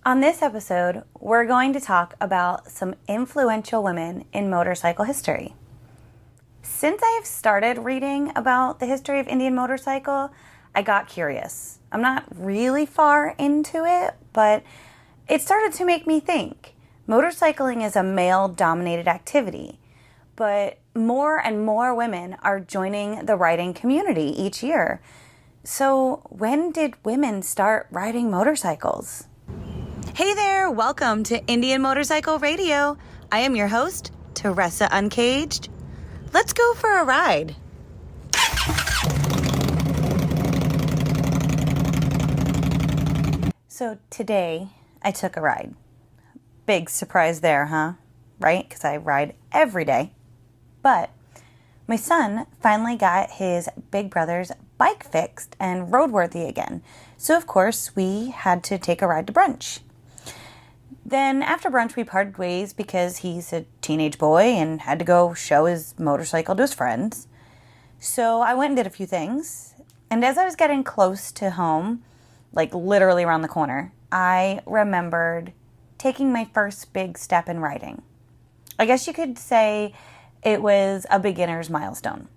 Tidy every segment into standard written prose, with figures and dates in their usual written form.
On this episode, we're going to talk about some influential women in motorcycle history. Since I have started reading about the history of Indian motorcycle, I got curious. I'm not really far into it, but it started to make me think. Motorcycling is a male-dominated activity, but more and more women are joining the riding community each year. So when did women start riding motorcycles? Hey there, welcome to Indian Motorcycle Radio. I am your host, Teresa Uncaged. Let's go for a ride. So today, I took a ride. Big surprise there, huh? Right? Because I ride every day. But my son finally got his big brother's bike fixed and roadworthy again. So of course, we had to take a ride to brunch. Then after brunch, we parted ways because he's a teenage boy and had to go show his motorcycle to his friends. So I went and did a few things. And as I was getting close to home, like literally around the corner, I remembered taking my first big step in riding. I guess you could say it was a beginner's milestone.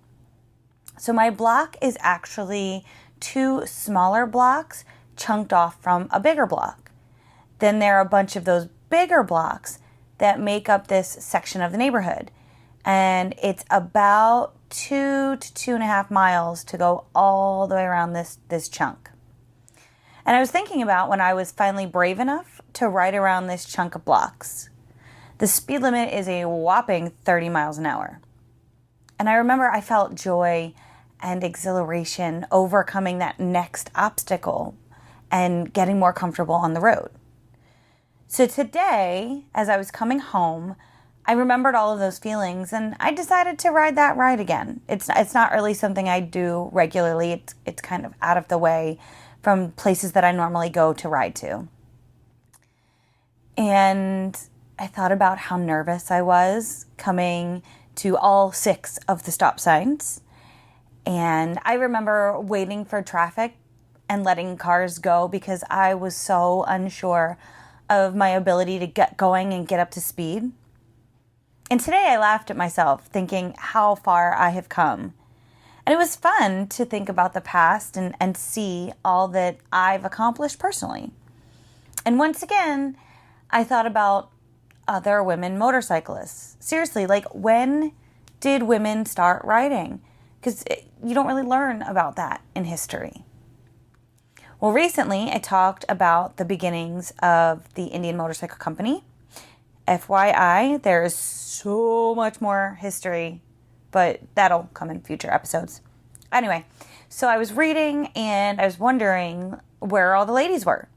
So my block is actually two smaller blocks chunked off from a bigger block. Then there are a bunch of those bigger blocks that make up this section of the neighborhood. And it's about 2 to 2.5 miles to go all the way around this chunk. And I was thinking about when I was finally brave enough to ride around this chunk of blocks. The speed limit is a whopping 30 miles an hour. And I remember I felt joy and exhilaration overcoming that next obstacle and getting more comfortable on the road. So today, as I was coming home, I remembered all of those feelings and I decided to ride that ride again. It's not really something I do regularly. It's kind of out of the way from places that I normally go to ride to. And I thought about how nervous I was coming to all 6 of the stop signs. And I remember waiting for traffic and letting cars go because I was so unsure of my ability to get going and get up to speed. And today I laughed at myself thinking how far I have come. And it was fun to think about the past and see all that I've accomplished personally. And once again, I thought about other women motorcyclists. Seriously, like when did women start riding? Because you don't really learn about that in history. Well, recently I talked about the beginnings of the Indian Motorcycle Company. FYI, there is so much more history, but that'll come in future episodes. Anyway, so I was reading and I was wondering where all the ladies were.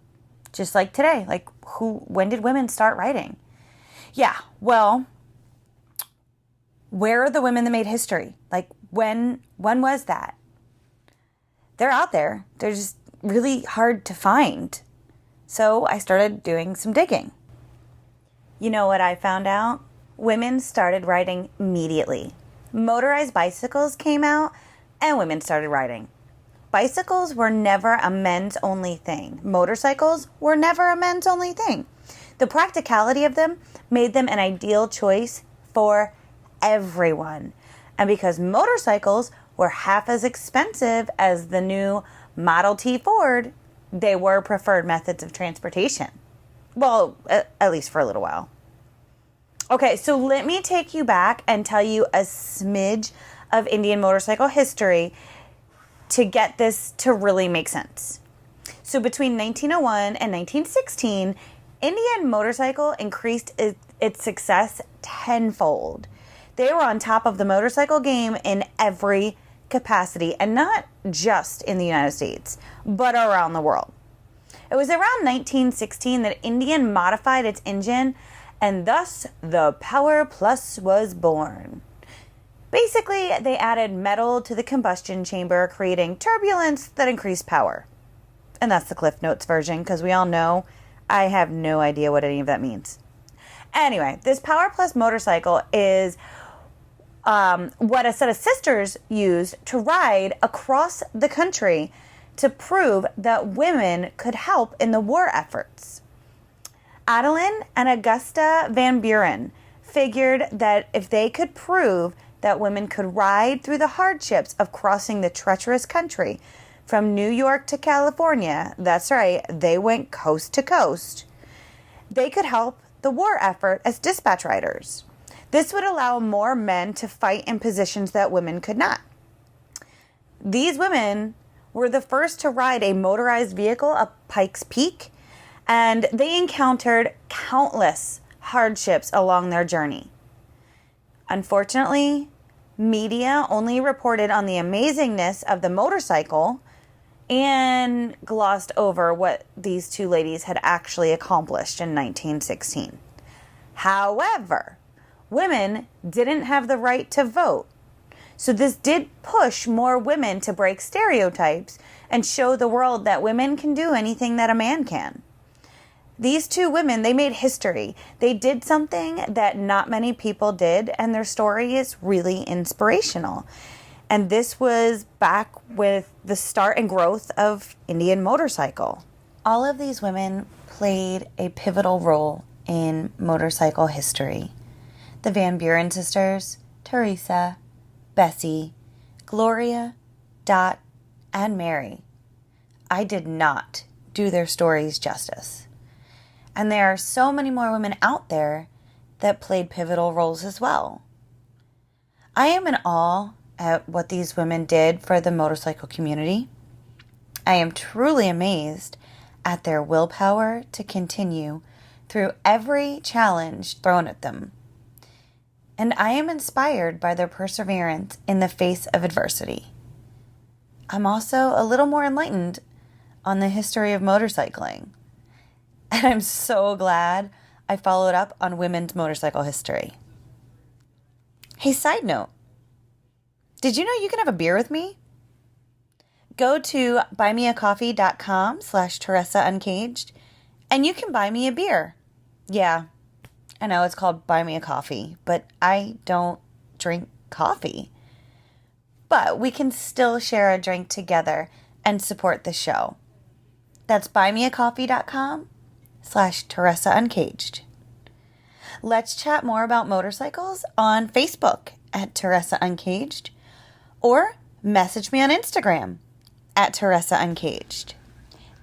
Just like today, like when did women start riding? Yeah, well, where are the women that made history? Like when was that? They're out there. They're just really hard to find. So I started doing some digging. You know what I found out? Women started riding immediately. Motorized bicycles came out and women started riding. Bicycles were never a men's only thing. Motorcycles were never a men's only thing. The practicality of them made them an ideal choice for everyone. And because motorcycles were half as expensive as the new Model T Ford, they were preferred methods of transportation. Well, at least for a little while. Okay, so let me take you back and tell you a smidge of Indian motorcycle history to get this to really make sense. So between 1901 and 1916, Indian motorcycle increased its success tenfold. They were on top of the motorcycle game in every capacity, and not just in the United States, but around the world. It was around 1916 that Indian modified its engine, and thus the Power Plus was born. Basically, they added metal to the combustion chamber, creating turbulence that increased power. And that's the Cliff Notes version, because we all know I have no idea what any of that means. Anyway, this Power Plus motorcycle is what a set of sisters used to ride across the country to prove that women could help in the war efforts. Adeline and Augusta Van Buren figured that if they could prove that women could ride through the hardships of crossing the treacherous country from New York to California, that's right, they went coast to coast, they could help the war effort as dispatch riders. This would allow more men to fight in positions that women could not. These women were the first to ride a motorized vehicle up Pikes Peak, and they encountered countless hardships along their journey. Unfortunately, media only reported on the amazingness of the motorcycle and glossed over what these two ladies had actually accomplished in 1916. However, women didn't have the right to vote. So this did push more women to break stereotypes and show the world that women can do anything that a man can. These two women, they made history. They did something that not many people did, and their story is really inspirational. And this was back with the start and growth of Indian motorcycle. All of these women played a pivotal role in motorcycle history. The Van Buren sisters, Teresa, Bessie, Gloria, Dot, and Mary. I did not do their stories justice. And there are so many more women out there that played pivotal roles as well. I am in awe at what these women did for the motorcycle community. I am truly amazed at their willpower to continue through every challenge thrown at them. And I am inspired by their perseverance in the face of adversity. I'm also a little more enlightened on the history of motorcycling. And I'm so glad I followed up on women's motorcycle history. Hey, side note, did you know you can have a beer with me? Go to buymeacoffee.com/TeressaUncaged and you can buy me a beer. Yeah, I know it's called Buy Me a Coffee, but I don't drink coffee. But we can still share a drink together and support the show. That's buymeacoffee.com/TeressaUncaged. Let's chat more about motorcycles on Facebook at Teressa Uncaged or message me on Instagram at Teressa Uncaged.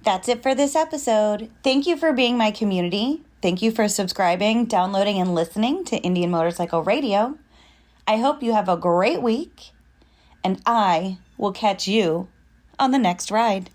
That's it for this episode. Thank you for being my community. Thank you for subscribing, downloading, and listening to Indian Motorcycle Radio. I hope you have a great week, and I will catch you on the next ride.